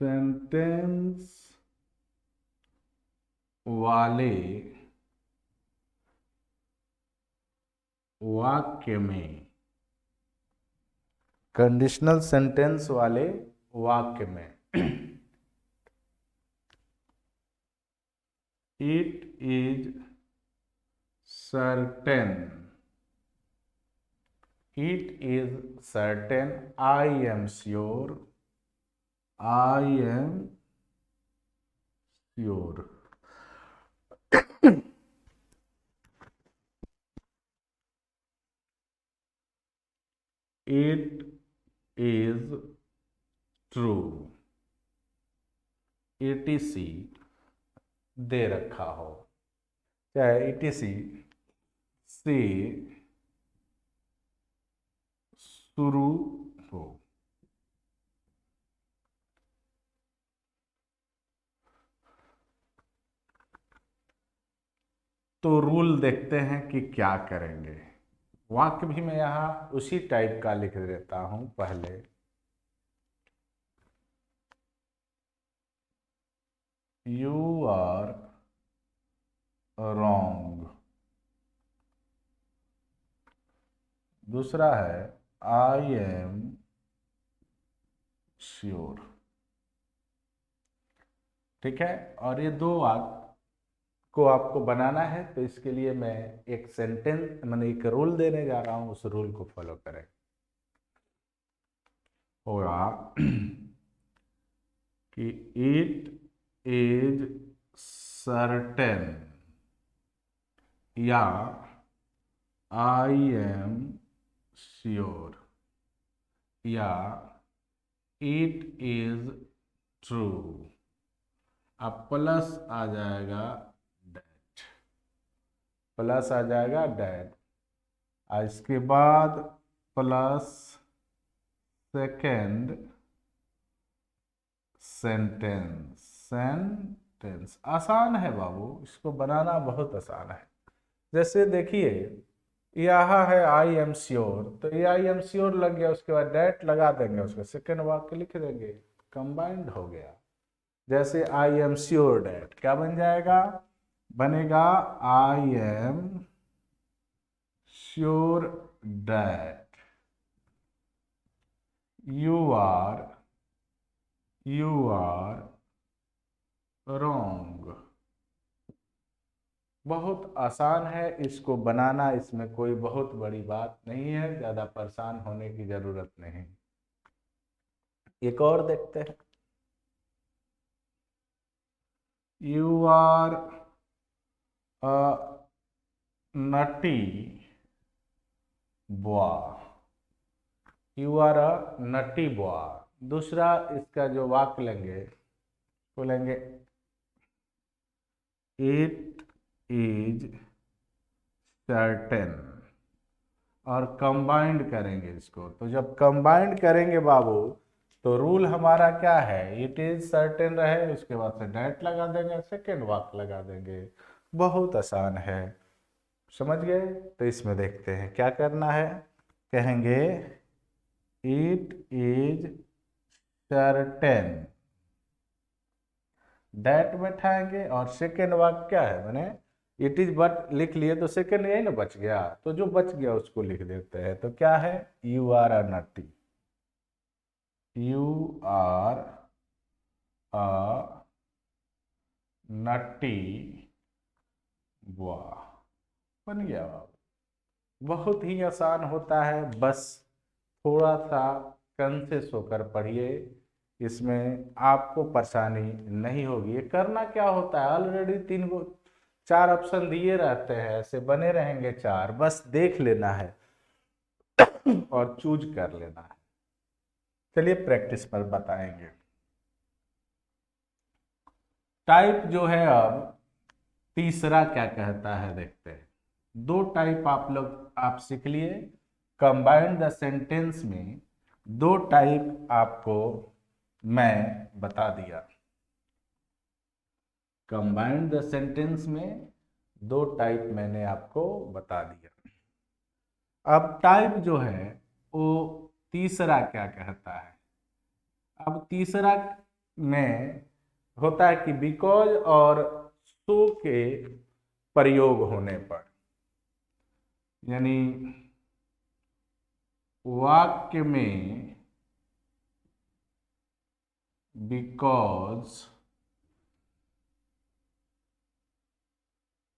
Sentence वाले वाक्य में, कंडीशनल सेंटेंस वाले वाक्य में it is certain, it is certain, I am sure, I am sure, it is true, ETC दे रखा हो, चाहे ईटीसी से शुरू हो। तो रूल देखते हैं कि क्या करेंगे। वाक्य भी मैं यहां उसी टाइप का लिख देता हूं पहले। यू आर रॉन्ग, दूसरा है आई एम श्योर। ठीक है, और ये दो वाक्य को आपको बनाना है, तो इसके लिए मैं एक सेंटेंस मैंने एक रूल देने जा रहा हूं, उस रूल को फॉलो करें। होगा कि इट इज सर्टेन या आई एम श्योर या इट इज ट्रू। अब प्लस आ जाएगा डेट, प्लस आ जाएगा डेट, और इसके बाद प्लस सेकेंड सेंटेंस। सेंटेंस आसान है बाबू, इसको बनाना बहुत आसान है। जैसे देखिए यहाँ है आई एम श्योर, तो ये आई एम श्योर लग गया, उसके बाद डेट लगा देंगे, उसका सेकेंड वाक्य लिख देंगे, कंबाइंड हो गया। जैसे आई एम श्योर डेट क्या बन जाएगा, बनेगा I am sure that you are wrong. बहुत आसान है इसको बनाना, इसमें कोई बहुत बड़ी बात नहीं है, ज्यादा परेशान होने की जरूरत नहीं। एक और देखते हैं। You are a naughty boy, you are a naughty boy. दूसरा इसका जो वाक्य लेंगे वो लेंगे इट इज सर्टेन, और कंबाइंड करेंगे इसको। तो जब कंबाइंड करेंगे बाबू, तो रूल हमारा क्या है, इट इज सर्टेन रहे, उसके बाद से डेट लगा देंगे, सेकेंड वाक्य लगा देंगे। बहुत आसान है, समझ गए। तो इसमें देखते हैं क्या करना है। कहेंगे इट इज सर्टेन, डेट बैठाएंगे, और सेकेंड वाक्य क्या है, मैंने इट इज बट लिख लिए, तो सेकेंड यही ना बच गया, तो जो बच गया उसको लिख देते हैं। तो क्या है, you are a naughty, you are a naughty boy, बन गया बाबू। बहुत ही आसान होता है, बस थोड़ा सा कंसेस होकर पढ़िए, इसमें आपको परेशानी नहीं होगी। ये करना क्या होता है, ऑलरेडी 4 ऑप्शन दिए रहते हैं, ऐसे बने रहेंगे 4, बस देख लेना है और चूज कर लेना है। चलिए प्रैक्टिस पर बताएंगे। टाइप जो है अब तीसरा क्या कहता है देखते हैं। दो टाइप आप सीख लिए, कंबाइंड द सेंटेंस में दो टाइप आपको मैं बता दिया। कंबाइंड द सेंटेंस में दो टाइप मैंने आपको बता दिया। अब टाइप जो है वो तीसरा क्या कहता है। अब तीसरा में होता है कि बिकॉज और सो के प्रयोग होने पर, यानी वाक्य में बिकॉज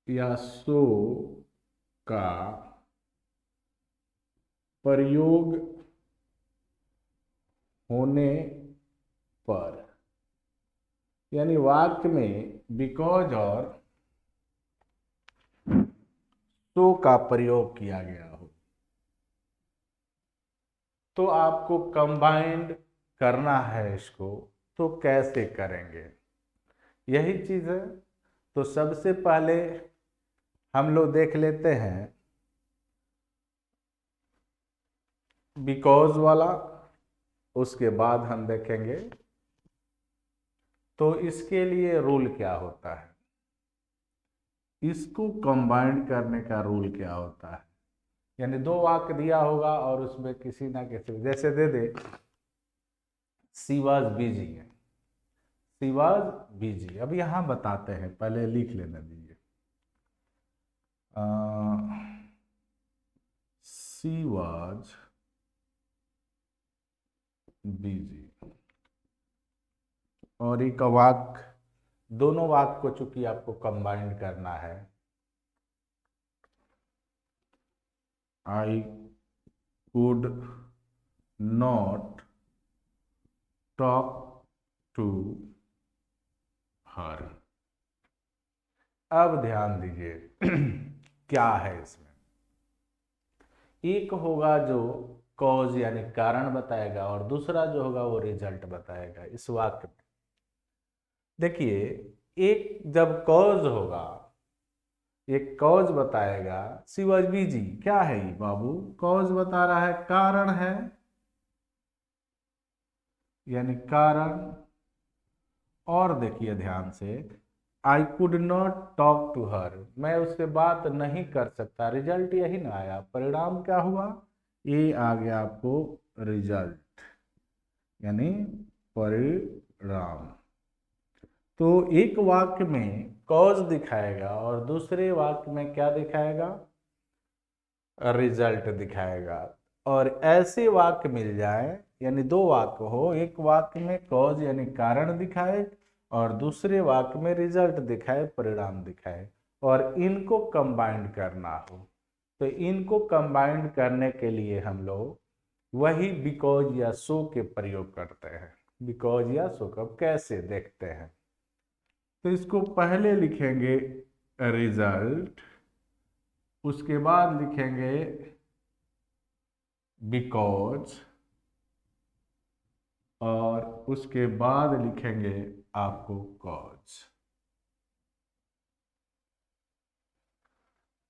या सो का प्रयोग होने पर, यानी वाक्य में बिकॉज और सो का प्रयोग किया गया हो तो आपको कंबाइंड करना है इसको, तो कैसे करेंगे, यही चीज है। तो सबसे पहले हम लोग देख लेते हैं बिकॉज वाला, उसके बाद हम देखेंगे तो इसके लिए रूल क्या होता है, इसको कंबाइंड करने का रूल क्या होता है। यानी दो वाक्य दिया होगा और उसमें किसी ना किसी, जैसे दे दे शी वॉज बिजी है, शी वॉज बिजी। अब यहां बताते हैं, पहले लिख लेना दीजिए, शी वॉज बिजी, और एक वाक्य, दोनों वाक्य को चूंकि आपको कंबाइंड करना है, I could not talk to her. अब ध्यान दीजिए क्या है इसमें, एक होगा जो कॉज यानी कारण बताएगा और दूसरा जो होगा वो रिजल्ट बताएगा इस वाक्य में। देखिए, एक जब कॉज होगा, एक कॉज बताएगा, शी वॉज बिजी, क्या है ये बाबू, कॉज बता रहा है, कारण है, यानी कारण। और देखिए ध्यान से, I could not talk to her, मैं उससे बात नहीं कर सकता, रिजल्ट यही ना आया, परिणाम क्या हुआ, ये आ गया आपको रिजल्ट, यानी परिणाम। तो एक वाक्य में कॉज दिखाएगा और दूसरे वाक्य में क्या दिखाएगा, रिजल्ट दिखाएगा। और ऐसे वाक्य मिल जाए, यानी दो वाक्य हो, एक वाक्य में कॉज यानी कारण दिखाए और दूसरे वाक्य में रिजल्ट दिखाए, परिणाम दिखाए, और इनको कंबाइंड करना हो, तो इनको कंबाइंड करने के लिए हम लोग वही बिकॉज या सो के प्रयोग करते हैं। बिकॉज या सो का कैसे देखते हैं, तो इसको पहले लिखेंगे रिजल्ट, उसके बाद लिखेंगे बिकॉज, और उसके बाद लिखेंगे आपको कॉज।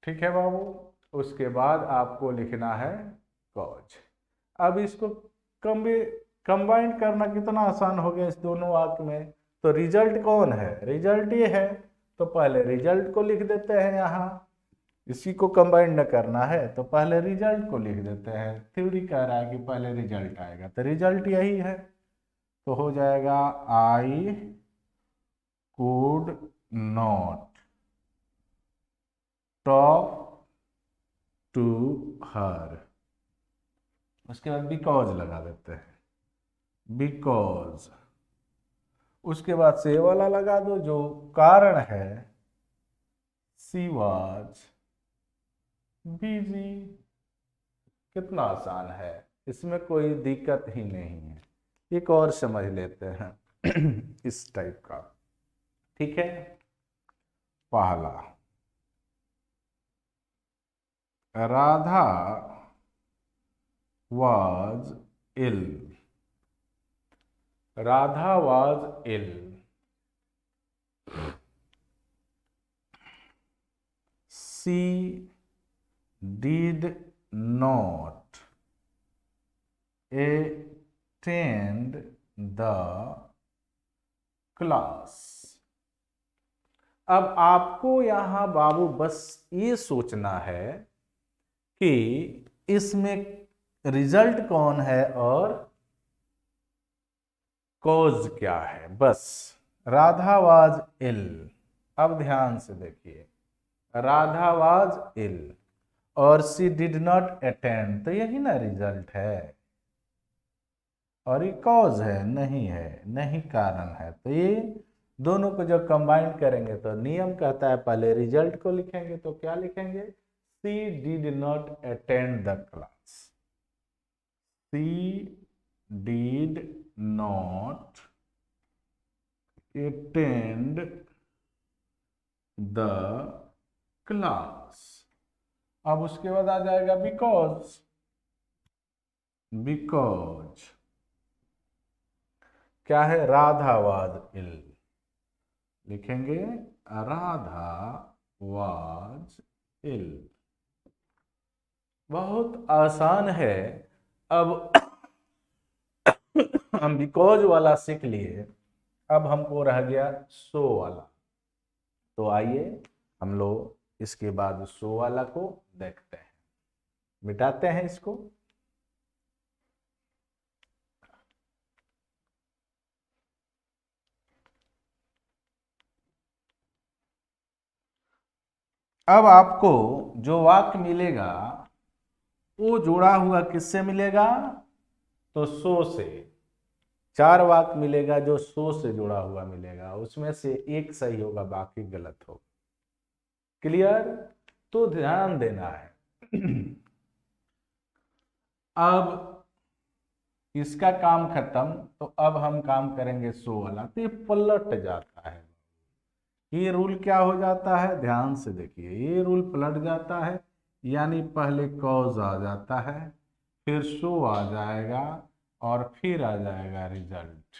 ठीक है बाबू, उसके बाद आपको लिखना है कॉज। अब इसको कंबाइन करना कितना आसान हो गया इस दोनों वाक्य में। तो रिजल्ट कौन है, रिजल्ट ये है, तो पहले रिजल्ट को लिख देते हैं यहाँ, इसी को कंबाइन न करना है तो पहले रिजल्ट को लिख देते हैं। थ्योरी कह रहा है कि पहले रिजल्ट आएगा, तो रिजल्ट यही है, तो हो जाएगा I could not talk to her, उसके बाद बिकॉज लगा देते हैं, बिकॉज, उसके बाद से वाला लगा दो जो कारण है, शी वॉज बिजी। कितना आसान है, इसमें कोई दिक्कत ही नहीं है। एक और समझ लेते हैं इस टाइप का, ठीक है। पहला, Radha was ill, Radha was ill, she did not attend the class। अब आपको यहां बाबू बस ये सोचना है कि इसमें रिजल्ट कौन है और कॉज क्या है, बस। राधा वाज इल, अब ध्यान से देखिए, राधा वाज इल और शी डिड नॉट अटेंड, तो यही ना रिजल्ट है। और ये कॉज है, नहीं है, नहीं कारण है। तो ये दोनों को जब कंबाइन करेंगे तो नियम कहता है पहले रिजल्ट को लिखेंगे, तो क्या लिखेंगे, she did not attend the class, she did not attend the class. अब उसके बाद आ जाएगा बिकॉज, बिकॉज क्या है, राधा वाज इल, लिखेंगे राधा वाज इल। बहुत आसान है। अब हम बिकॉज वाला सीख लिए, अब हमको रह गया सो वाला। तो आइए हम लोग इसके बाद सो वाला को देखते हैं, मिटाते हैं इसको। अब आपको जो वाक्य मिलेगा वो जुड़ा हुआ किससे मिलेगा, तो सो से। 4 वाक्य मिलेगा जो सो से जुड़ा हुआ मिलेगा, उसमें से एक सही होगा, बाकी गलत होगा। क्लियर, तो ध्यान देना है। अब इसका काम खत्म, तो अब हम काम करेंगे सो वाला। तो ये पलट जाता है, ये रूल क्या हो जाता है, ध्यान से देखिए, ये रूल पलट जाता है। यानी पहले कॉज आ जाता है, फिर सो आ जाएगा और फिर आ जाएगा रिजल्ट।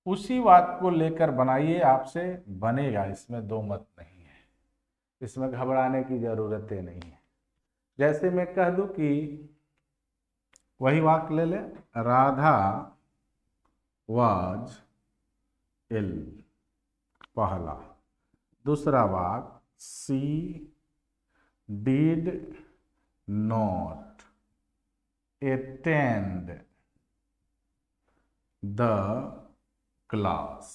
उसी बात को लेकर बनाइए, आपसे बनेगा, इसमें दो मत नहीं है, इसमें घबराने की जरूरत नहीं है। जैसे मैं कह दूं कि वही वाक्य ले ले, राधा वाज इल, पहला। दूसरा वाक्य, she did not attend the class.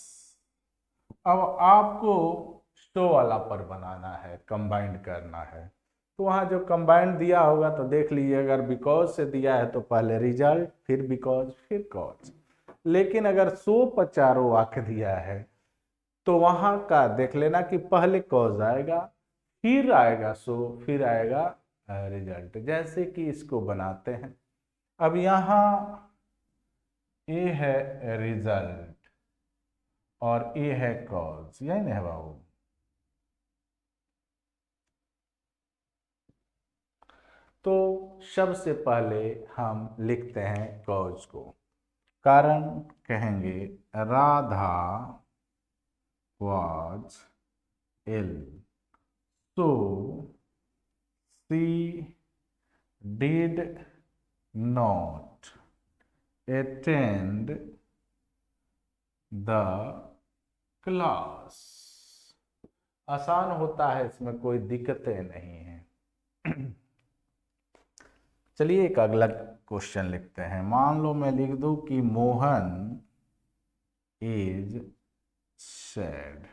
अब आपको शो वाला पर बनाना है, कंबाइंड करना है। तो वहाँ जो कंबाइंड दिया होगा तो देख लीजिए, अगर बिकॉज से दिया है तो पहले रिजल्ट, फिर बिकॉज, फिर कॉज। लेकिन अगर सो पर चारों वाक्य दिया है तो वहाँ का देख लेना कि पहले कॉज आएगा, फिर आएगा सो, फिर आएगा रिजल्ट। जैसे कि इसको बनाते हैं, अब यहाँ ए है रिजल्ट और ए है कॉज, यही नहीं है बाबू। तो सबसे पहले हम लिखते हैं कॉज को, कारण कहेंगे Radha was ill, so she did not attend the class। आसान होता है, इसमें कोई दिक्कतें नहीं है। चलिए एक अगला क्वेश्चन लिखते हैं। मान लो मैं लिख दूं कि मोहन इज सैड,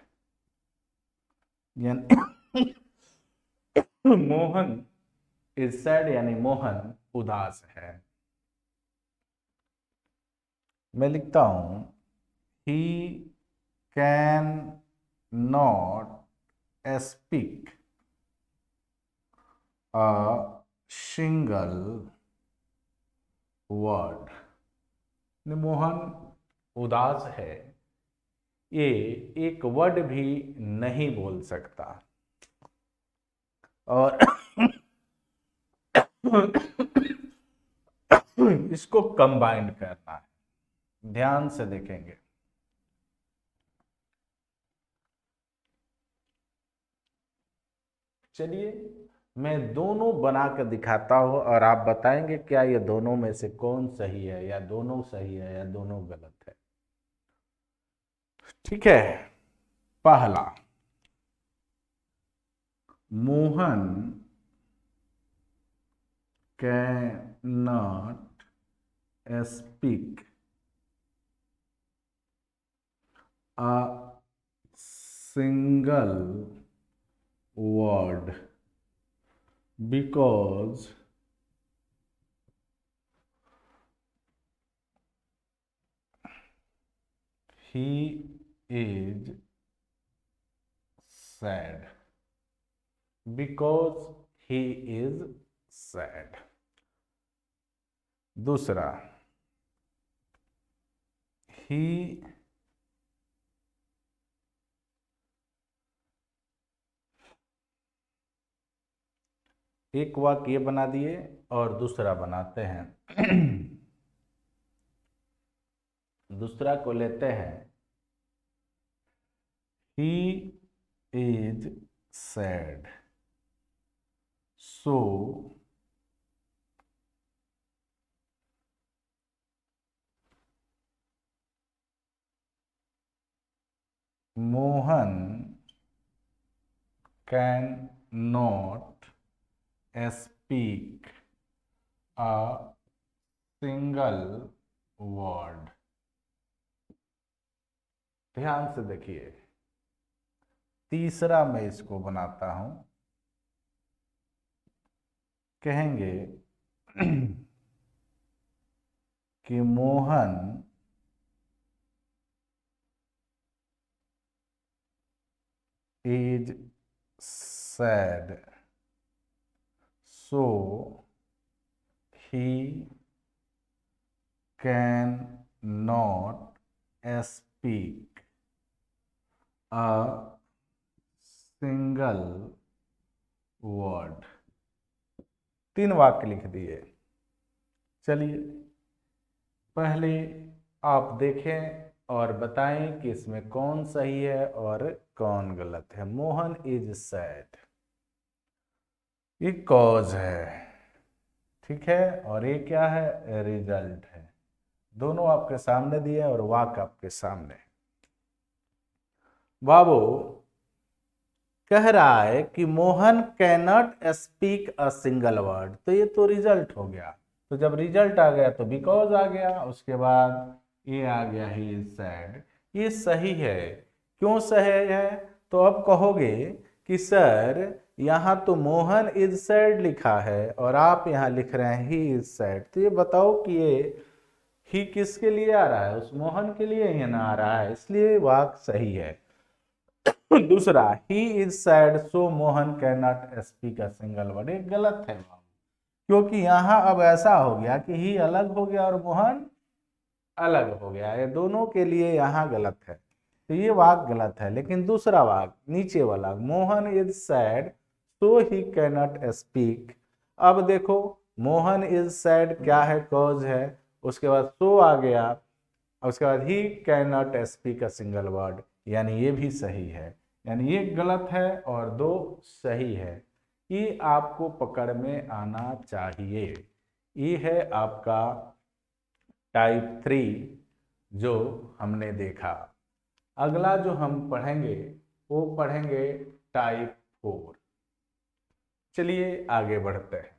यानी मोहन इज सैड यानी मोहन उदास है। मैं लिखता हूं he can not speak a single word. Mohan उदास है, ये एक वर्ड भी नहीं बोल सकता। और इसको कंबाइंड करना है, ध्यान से देखेंगे। चलिए मैं दोनों बना कर दिखाता हूं और आप बताएंगे क्या ये दोनों में से कौन सही है, या दोनों सही है या दोनों गलत है। ठीक है, पहला, Mohan can not speak a single word because he is sad. Because he is sad. दूसरा, he एक वाक्य ये बना दिए और दूसरा बनाते हैं। दूसरा को लेते हैं, he is sad so Mohan can not speak a single word। ध्यान से देखिए, तीसरा मैं इसको बनाता हूं, कहेंगे कि Mohan is sad so he can not speak a single word। तीन वाक्य लिख दिए। चलिए पहले आप देखें और बताएं कि इसमें कौन सही है और कौन गलत है। मोहन इज सैड, ये कॉज है, ठीक है, और ये क्या है, रिजल्ट है। दोनों आपके सामने दिए और वाक्य आपके सामने। बाबू कह रहा है कि Mohan cannot speak a single word, तो ये तो रिजल्ट हो गया। तो जब रिजल्ट आ गया तो बिकॉज आ गया, उसके बाद ये आ गया ही इज सैड। ये सही है। क्यों सही है? तो अब कहोगे कि सर यहाँ तो मोहन इज सैड लिखा है और आप यहाँ लिख रहे हैं ही इज सैड, तो ये बताओ कि ये ही किसके लिए आ रहा है, उस मोहन के लिए ही ना आ रहा है, इसलिए वाक्य सही है। दूसरा, he is sad so Mohan can not speak a single word, ये गलत है क्योंकि यहां अब ऐसा हो गया कि ही अलग हो गया और मोहन अलग हो गया, ये दोनों के लिए यहाँ गलत है, तो ये वाक्य गलत है। लेकिन दूसरा वाक्य नीचे वाला, Mohan is sad so he can not speak, अब देखो मोहन इज सैड क्या है, कॉज है, उसके बाद सो आ गया, उसके बाद he can not speak a single word, यानी ये भी सही है। यानी ये गलत है और दो सही है। ये आपको पकड़ में आना चाहिए। ये है आपका टाइप 3 जो हमने देखा। अगला जो हम पढ़ेंगे वो पढ़ेंगे टाइप 4। चलिए आगे बढ़ते हैं।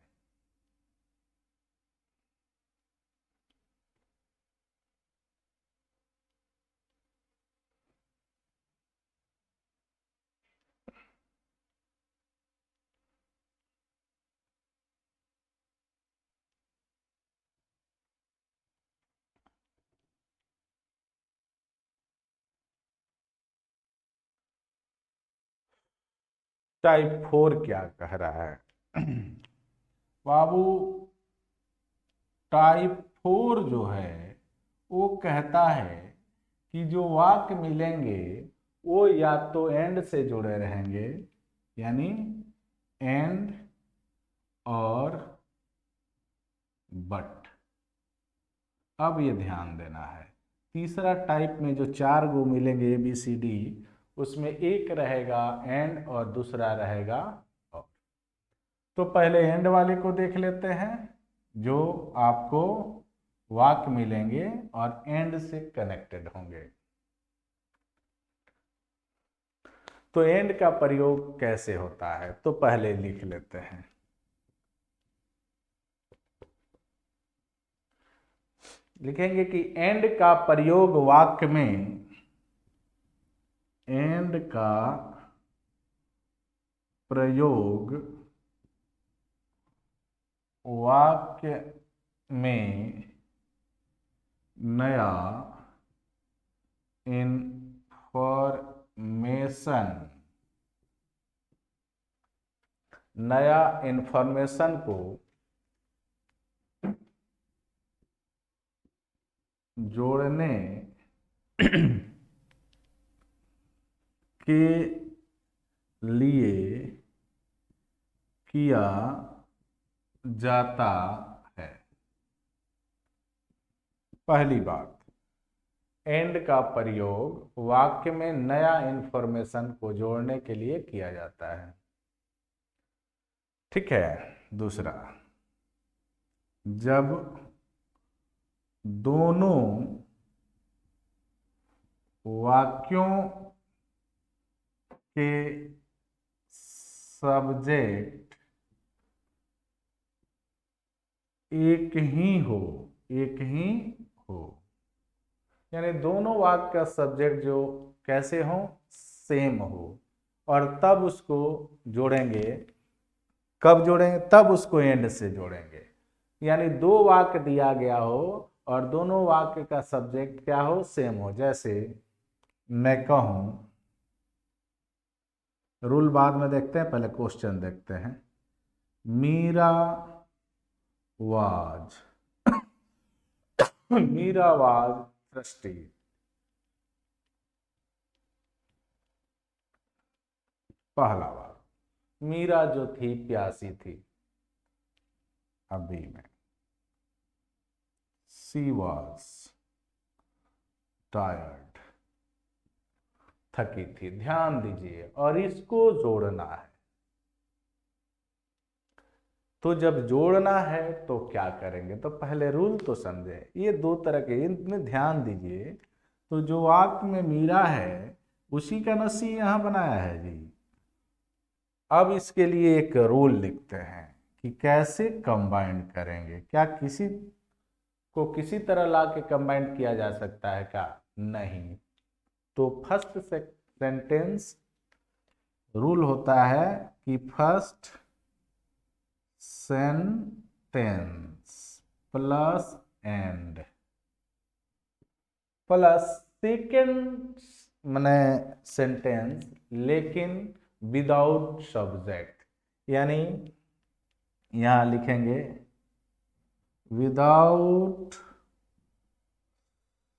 टाइप 4 क्या कह रहा है बाबू? टाइप 4 जो है वो कहता है कि जो वाक्य मिलेंगे वो या तो एंड से जुड़े रहेंगे, यानी एंड और बट। अब ये ध्यान देना है, तीसरा टाइप में जो 4 गो मिलेंगे ए बी सी डी, उसमें एक रहेगा एंड और दूसरा रहेगा और। तो पहले एंड वाले को देख लेते हैं, जो आपको वाक्य मिलेंगे और एंड से कनेक्टेड होंगे। तो एंड का प्रयोग कैसे होता है, तो पहले लिख लेते हैं। लिखेंगे कि एंड का प्रयोग वाक्य में एंड का प्रयोग वाक्य में नया इंफॉर्मेशन को जोड़ने के लिए किया जाता है। पहली बात, एंड का प्रयोग वाक्य में नया इंफॉर्मेशन को जोड़ने के लिए किया जाता है। ठीक है। दूसरा, जब दोनों वाक्यों के सब्जेक्ट एक ही हो, यानी दोनों वाक्य का सब्जेक्ट जो कैसे हो, सेम हो, और तब उसको जोड़ेंगे। कब जोड़ेंगे? तब उसको एंड से जोड़ेंगे। यानी दो वाक्य दिया गया हो और दोनों वाक्य का सब्जेक्ट क्या हो, सेम हो। जैसे मैं कहूं, रूल बाद में देखते हैं, पहले क्वेश्चन देखते हैं। Meera was thirsty। पहला वाक्य, मीरा जो थी प्यासी थी। अभी में she was tired, थकी थी। ध्यान दीजिए, और इसको जोड़ना है। तो जब जोड़ना है तो क्या करेंगे? तो पहले रूल तो समझे। ये दो तरह के, इनमें ध्यान दीजिए। तो जो वाक्य में मीरा है उसी का नसी यहां बनाया है जी। अब इसके लिए एक रूल लिखते हैं कि कैसे कंबाइन करेंगे। क्या किसी को किसी तरह ला के कंबाइन किया जा सकता है क्या? नहीं। तो फर्स्ट सेंटेंस रूल होता है कि first sentence plus and plus second माने सेंटेंस लेकिन विदाउट सब्जेक्ट। यानी यहां लिखेंगे without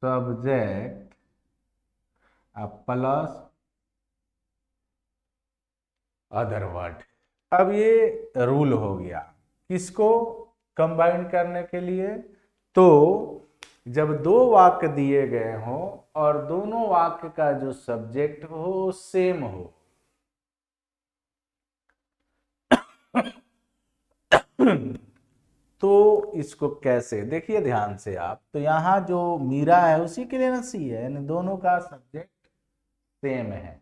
subject plus other word. अब ये रूल हो गया किसको कंबाइन करने के लिए? तो जब दो वाक्य दिए गए हों और दोनों वाक्य का जो सब्जेक्ट हो सेम हो तो इसको कैसे, देखिए ध्यान से आप। तो यहां जो मीरा है उसी के लिए नसी है, यानी दोनों का सब्जेक्ट सेम है।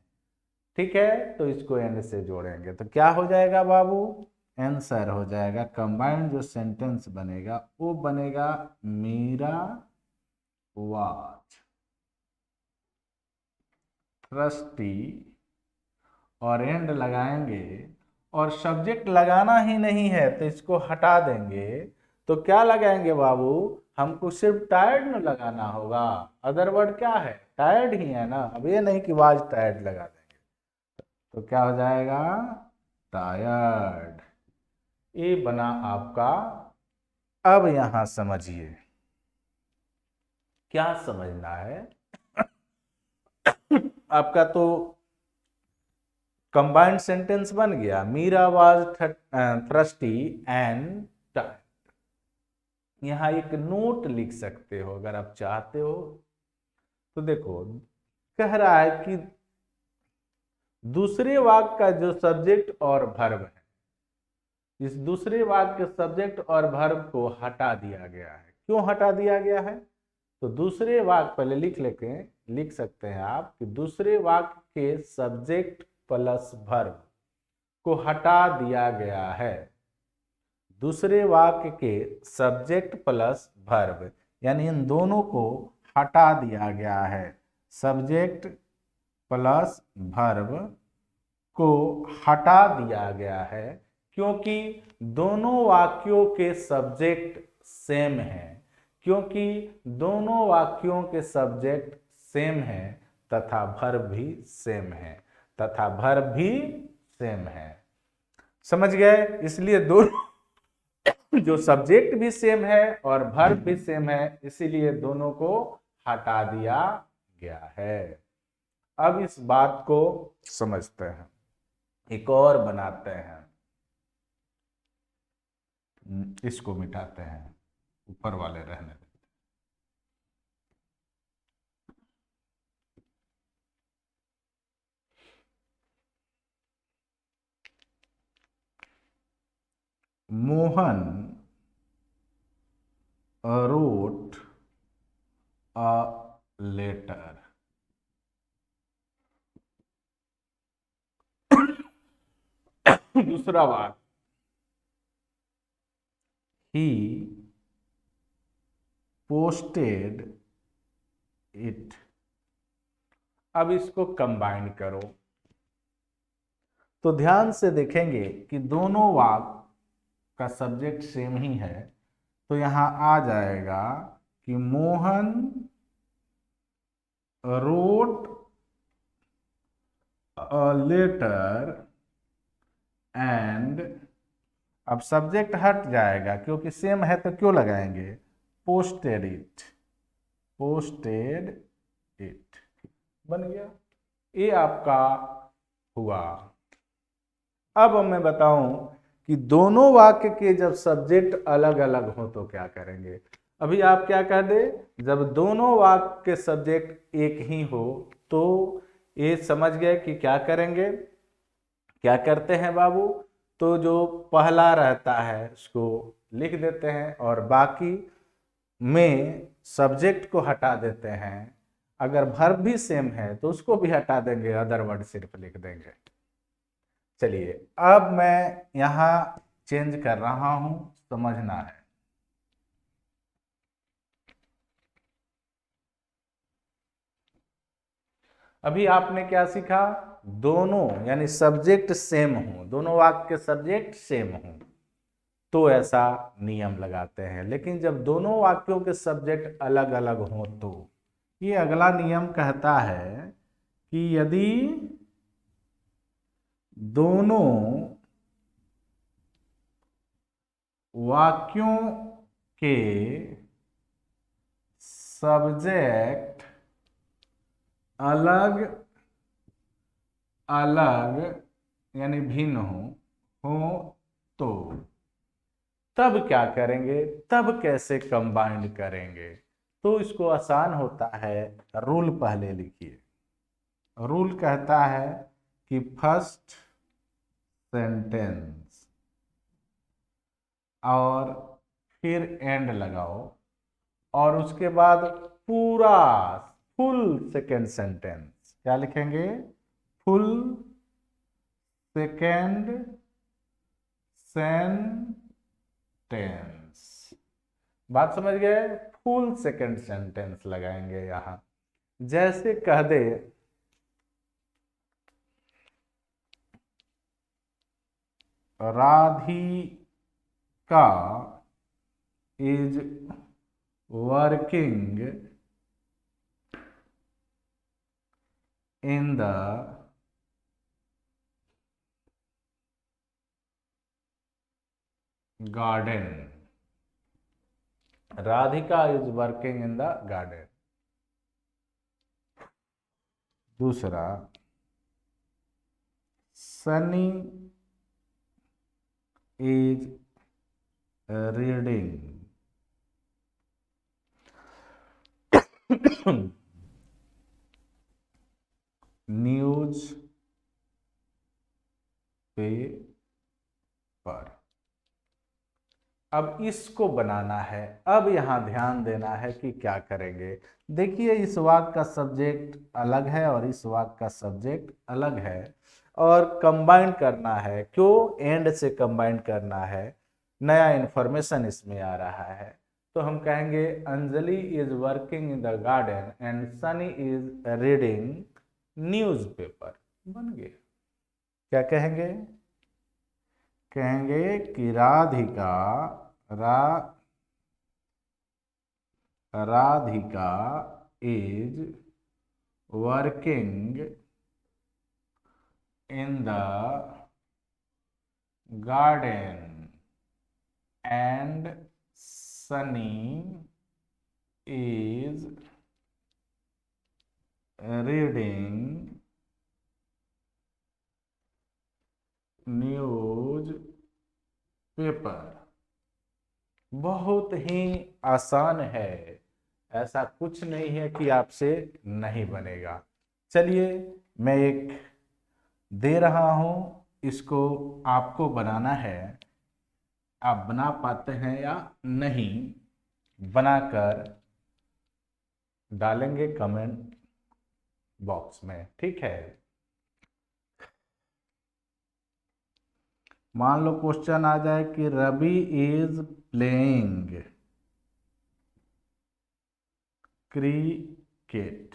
ठीक है, तो इसको एंड से जोड़ेंगे तो क्या हो जाएगा बाबू? आंसर हो जाएगा। कंबाइंड जो सेंटेंस बनेगा वो बनेगा मीरा वाज thirsty, और एंड लगाएंगे। और सब्जेक्ट लगाना ही नहीं है तो इसको हटा देंगे। तो क्या लगाएंगे बाबू? हमको सिर्फ टायर्ड न लगाना होगा। अदर वर्ड क्या है? टायर्ड ही है ना। अब ये नहीं कि वाज टायर्ड लगा देंगे। तो क्या हो जाएगा? टायर्ड। ये बना आपका। अब यहां समझिए, क्या समझना है आपका? तो कंबाइंड सेंटेंस बन गया, Meera was thirsty and tired. यहां एक नोट लिख सकते हो अगर आप चाहते हो। तो देखो, कह रहा है कि दूसरे वाक्य का जो सब्जेक्ट और वर्ब है, इस दूसरे वाक्य के सब्जेक्ट और वर्ब को हटा दिया गया है। क्यों हटा दिया गया है? तो दूसरे वाक्य पहले लिख सकते हैं आप कि दूसरे वाक्य के सब्जेक्ट प्लस वर्ब को हटा दिया गया है। दूसरे वाक्य के सब्जेक्ट प्लस वर्ब, यानी इन दोनों को हटा दिया गया है। सब्जेक्ट प्लस वर्ब को हटा दिया गया है, क्योंकि दोनों वाक्यों के सब्जेक्ट सेम हैं, क्योंकि दोनों वाक्यों के सब्जेक्ट सेम हैं तथा वर्ब भी सेम है, तथा वर्ब भी सेम है। समझ गए? इसलिए दोनों जो सब्जेक्ट भी सेम है और वर्ब भी सेम है, इसीलिए दोनों को हटा दिया गया है। अब इस बात को समझते हैं, एक और बनाते हैं, इसको मिटाते हैं, ऊपर वाले रहने देते। Mohan wrote a letter. दूसरा बात, he posted it. अब इसको कंबाइन करो तो ध्यान से देखेंगे कि दोनों वाक्य का सब्जेक्ट सेम ही है, तो यहां आ जाएगा कि Mohan wrote a letter and, अब सब्जेक्ट हट जाएगा क्योंकि सेम है, तो क्यों लगाएंगे? पोस्टेड इट, पोस्टेड इट बन गया। ये आपका हुआ। अब मैं बताऊं कि दोनों वाक्य के जब सब्जेक्ट अलग अलग हो तो क्या करेंगे। अभी आप क्या कर दे, जब दोनों वाक्य के सब्जेक्ट एक ही हो तो ये समझ गए कि क्या करेंगे। क्या करते हैं बाबू, तो जो पहला रहता है उसको लिख देते हैं और बाकी में सब्जेक्ट को हटा देते हैं। अगर वर्ब भी सेम है तो उसको भी हटा देंगे, अदर वर्ड सिर्फ लिख देंगे। चलिए अब मैं यहां चेंज कर रहा हूं, समझना है। अभी आपने क्या सीखा, दोनों यानी सब्जेक्ट सेम हो, दोनों वाक्य के सब्जेक्ट सेम हो तो ऐसा नियम लगाते हैं, लेकिन जब दोनों वाक्यों के सब्जेक्ट अलग अलग हो तो ये अगला नियम कहता है कि यदि दोनों वाक्यों के सब्जेक्ट अलग अलग यानी भिन्न हो तो तब क्या करेंगे, तब कैसे कंबाइंड करेंगे। तो इसको आसान होता है, रूल पहले लिखिए। रूल कहता है कि फर्स्ट सेंटेंस और फिर एंड लगाओ और उसके बाद पूरा फुल सेकेंड सेंटेंस क्या लिखेंगे, फुल सेकेंड सेंटेंस। बात समझ गए? फुल सेकेंड सेंटेंस लगाएंगे यहां। जैसे कह दे Radhika is working in the garden. Radhika is working in the garden. दूसरा, Sunny is reading newspaper. अब इसको बनाना है। अब यहां ध्यान देना है कि क्या करेंगे। देखिए इस वाक्य का सब्जेक्ट अलग है और इस वाक्य का सब्जेक्ट अलग है और कंबाइन करना है। क्यों एंड से कंबाइन करना है, नया इंफॉर्मेशन इसमें आ रहा है। तो हम कहेंगे Anjali is working in the garden and Sunny is reading newspaper बन गया। क्या कहेंगे? कहेंगे कि Radhika Radhika is working in the garden and Sunny is reading news paper. बहुत ही आसान है, ऐसा कुछ नहीं है कि आपसे नहीं बनेगा। चलिए मैं एक दे रहा हूं, इसको आपको बनाना है। आप बना पाते हैं या नहीं, बनाकर डालेंगे कमेंट बॉक्स में, ठीक है। मान लो क्वेश्चन आ जाए कि Ravi is playing cricket.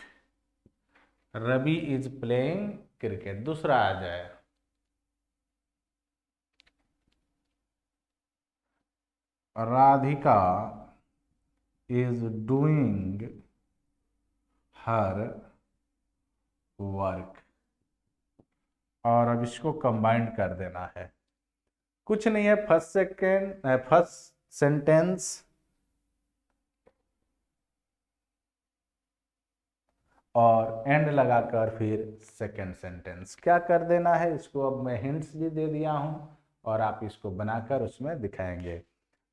Ravi is playing cricket. दूसरा आ जाए Radhika is doing her work. और अब इसको कंबाइंड कर देना है। कुछ नहीं है, फर्स्ट सेंटेंस और एंड लगाकर फिर सेकंड सेंटेंस क्या कर देना है। इसको अब मैं हिंट्स भी दे दिया हूं और आप इसको बनाकर उसमें दिखाएंगे।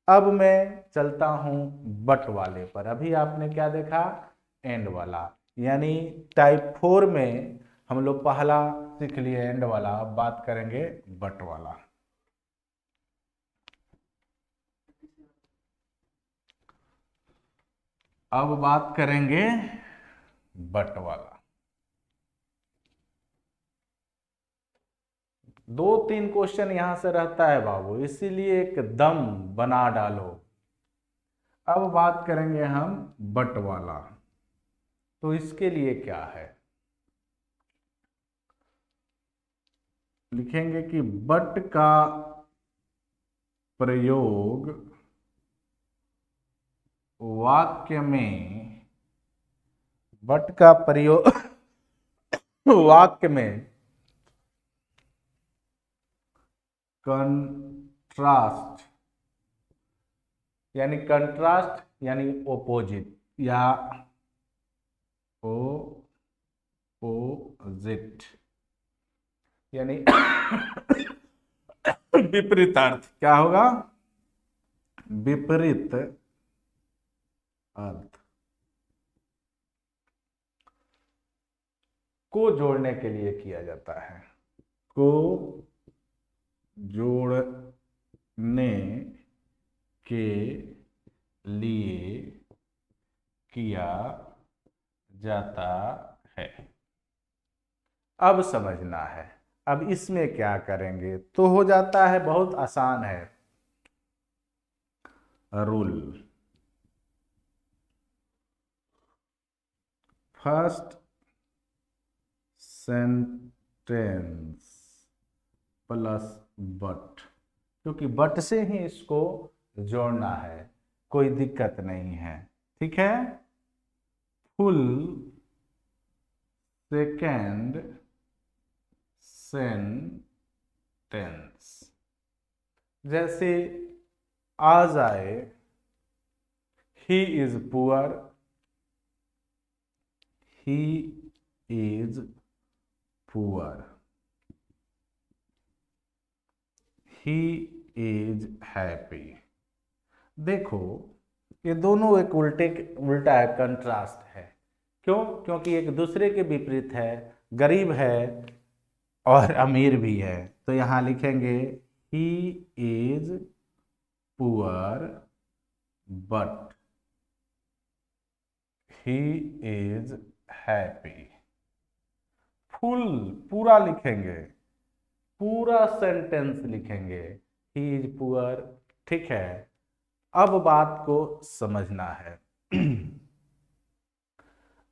अब मैं चलता हूं बट वाले पर। अभी आपने क्या देखा? एंड वाला। यानी टाइप 4 में हम लोग पहला सीख लिए एंड वाला, अब बात करेंगे बट वाला। अब बात करेंगे बट वाला। 2-3 क्वेश्चन यहां से रहता है बाबू, इसीलिए एकदम बना डालो। अब बात करेंगे हम बट वाला। तो इसके लिए क्या है? लिखेंगे कि बट का प्रयोग वाक्य में, बट का प्रयोग वाक्य में कंट्रास्ट यानी ओपोजिट या ओपोजिट यानी विपरीत अर्थ। क्या होगा? विपरीत अर्थ को जोड़ने के लिए किया जाता है। को जोड़ने के लिए किया जाता है। अब समझना है। अब इसमें क्या करेंगे तो हो जाता है, बहुत आसान है। Rule, first sentence plus but, क्योंकि बट से ही इसको जोड़ना है, कोई दिक्कत नहीं है, ठीक है। फुल सेकेंड सेंटेंस जैसे आ जाए, he is poor, he is poor, he is happy. देखो ये दोनों एक उल्टा है, कंट्रास्ट है। क्यों? क्योंकि एक दूसरे के विपरीत है, गरीब है और अमीर भी है। तो यहां लिखेंगे he is poor but he is happy. Full पूरा लिखेंगे, पूरा सेंटेंस लिखेंगे, ही इज पुअर, ठीक है। अब बात को समझना है।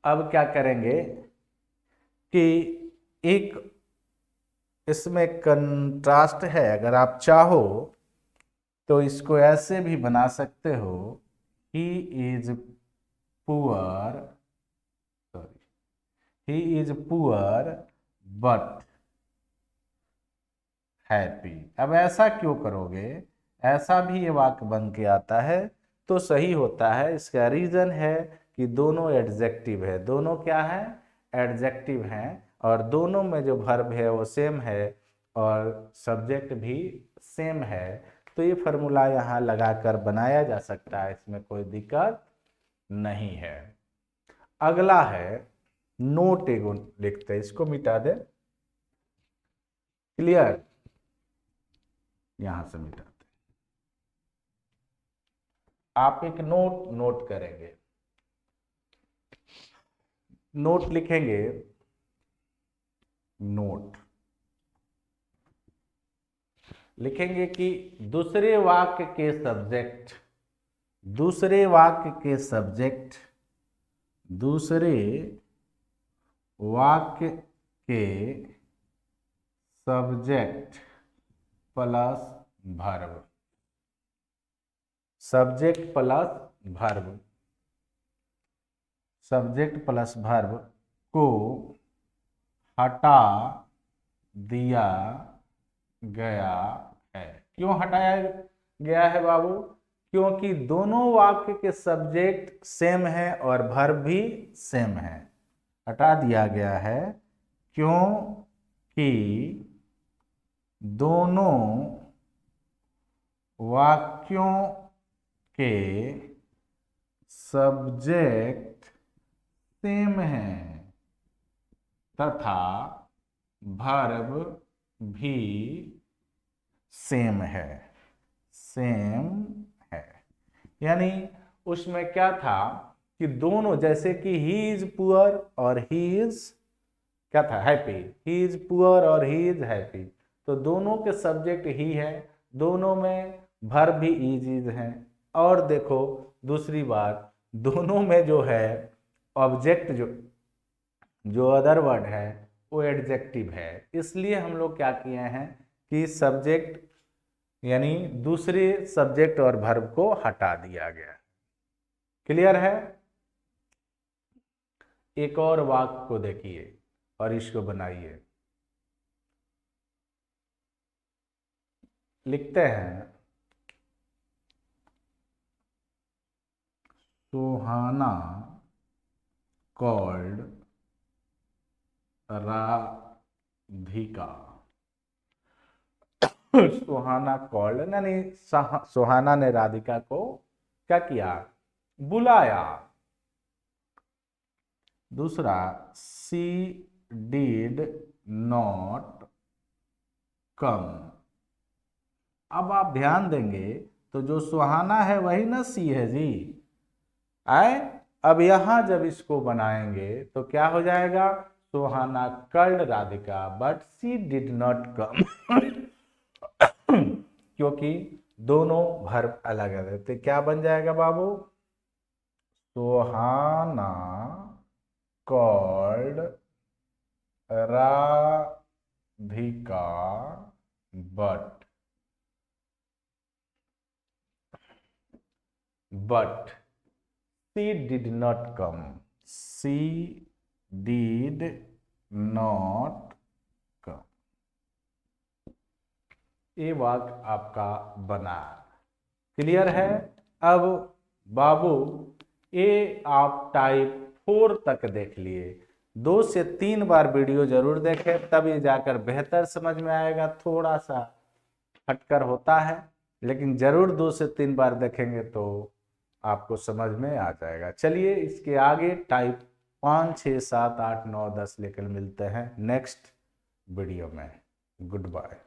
अब क्या करेंगे कि एक इसमें कंट्रास्ट है। अगर आप चाहो तो इसको ऐसे भी बना सकते हो, he is poor, sorry, he is poor but happy. अब ऐसा क्यों करोगे, ऐसा भी ये वाक्य बन के आता है तो सही होता है। इसका रीजन है कि दोनों एडजेक्टिव है। दोनों क्या है, एडजेक्टिव हैं, और दोनों में जो वर्ब है वो सेम है और सब्जेक्ट भी सेम है। तो ये फॉर्मूला यहाँ लगाकर बनाया जा सकता है, इसमें कोई दिक्कत नहीं है। अगला है नोट, एगो लिखते हैं, इसको मिटा दे, क्लियर, यहां से मिटाते। आप एक नोट नोट करेंगे, नोट लिखेंगे, नोट लिखेंगे कि दूसरे वाक्य के सब्जेक्ट, दूसरे वाक्य के सब्जेक्ट, दूसरे वाक्य के subject plus verb, subject plus verb, subject plus verb को हटा दिया गया है। क्यों हटाया गया है बाबू, क्योंकि दोनों वाक्य के सब्जेक्ट सेम है और वर्ब भी सेम है। हटा दिया गया है क्योंकि दोनों वाक्यों के सब्जेक्ट सेम हैं तथा वर्ब भी सेम है, सेम है। यानी उसमें क्या था कि दोनों, जैसे कि ही इज पुअर और ही इज क्या था, हैप्पी, ही इज पुअर और ही इज हैप्पी, तो दोनों के सब्जेक्ट ही है, दोनों में वर्ब भी इज है। और देखो दूसरी बात, दोनों में जो है ऑब्जेक्ट, जो अदर वर्ड है वो एडजेक्टिव है। इसलिए हम लोग क्या किए हैं कि सब्जेक्ट यानी दूसरे सब्जेक्ट और वर्ब को हटा दिया गया। क्लियर है। एक और वाक्य को देखिए और इसको बनाइए। लिखते हैं, सुहाना कॉल्ड राधिका, सुहाना कॉल्ड यानी सुहाना ने राधिका को क्या किया, बुलाया। दूसरा, सी डिड नॉट कम। अब आप ध्यान देंगे तो जो सुहाना है वही ना सी है जी, आए। अब यहां जब इसको बनाएंगे तो क्या हो जाएगा, Suhana called Radhika but she did not come, क्योंकि दोनों वर्ब अलग अलग थे। क्या बन जाएगा बाबू, Suhana called Radhika but she did not come, she did not come। ये वाक्य आपका बना, क्लियर है। अब बाबू ये आप टाइप 4 तक देख लिए, 2 से 3 बार वीडियो जरूर देखें, तब ये जाकर बेहतर समझ में आएगा। थोड़ा सा हटकर होता है लेकिन जरूर 2 से 3 बार देखेंगे तो आपको समझ में आ जाएगा। चलिए इसके आगे टाइप 5, 6, 7, 8, 9, 10 लेकर मिलते हैं नेक्स्ट वीडियो में। Good bye.